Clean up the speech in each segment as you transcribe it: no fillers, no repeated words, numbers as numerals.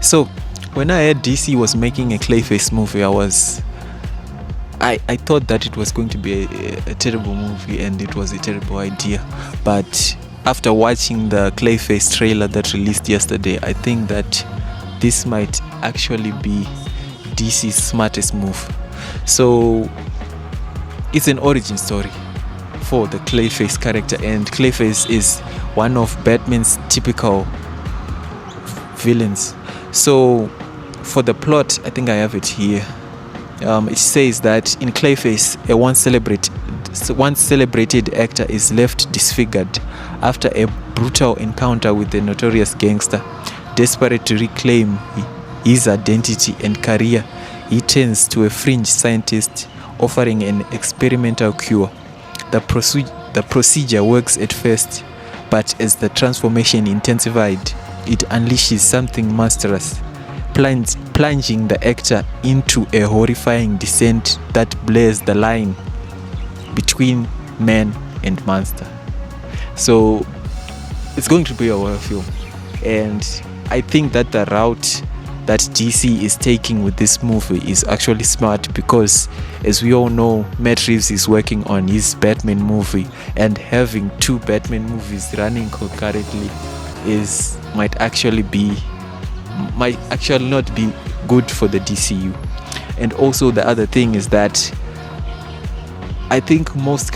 So when I heard DC was making a Clayface movie, I thought that it was going to be a terrible movie, and it was a terrible idea. But after watching the Clayface trailer that released yesterday, I think that this might actually be DC's smartest move. So it's an origin story for the Clayface character, and Clayface is one of Batman's typical villains. So for the plot, I think I have it here. It says that in Clayface, a once celebrated actor is left disfigured after a brutal encounter with a notorious gangster. Desperate to reclaim his identity and career, he turns to a fringe scientist offering an experimental cure. The procedure works at first, but as the transformation intensified, it unleashes something monstrous, plunging the actor into a horrifying descent that blurs the line between man and monster. So it's going to be a horror film, and I think that the route that DC is taking with this movie is actually smart, because as we all know, Matt Reeves is working on his Batman movie, and having two Batman movies running concurrently might actually not be good for the DCU. And also the other thing is that I think most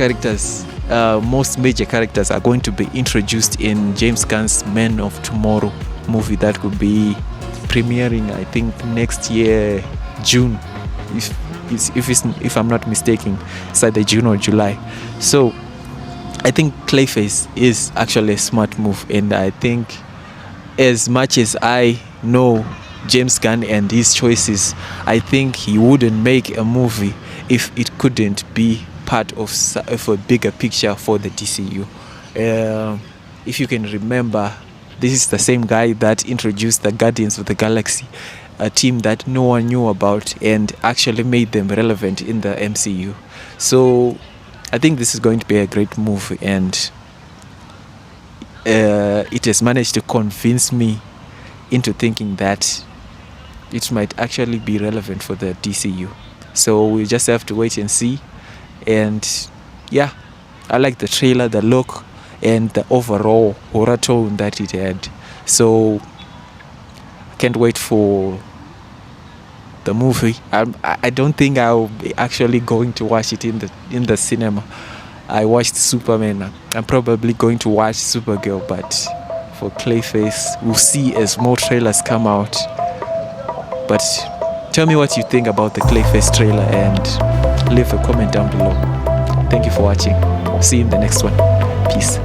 major characters are going to be introduced in James Gunn's Man of Tomorrow movie that could be premiering, I think, next year, June, if I'm not mistaken. It's either June or July. So I think Clayface is actually a smart move, and I think, as much as I know James Gunn and his choices, I think he wouldn't make a movie if it couldn't be part of a bigger picture for the DCU. If you can remember, this is the same guy that introduced the Guardians of the Galaxy, a team that no one knew about, and actually made them relevant in the MCU. So I think this is going to be a great movie, and it has managed to convince me into thinking that it might actually be relevant for the DCU. So we just have to wait and see. And yeah, I like the trailer, the look, and the overall horror tone that it had. So I can't wait for the movie. I don't think I'll be actually going to watch it in the cinema. I watched Superman. I'm probably going to watch Supergirl, but for Clayface, we'll see as more trailers come out. But tell me what you think about the Clayface trailer, and leave a comment down below. Thank you for watching. See you in the next one. Peace.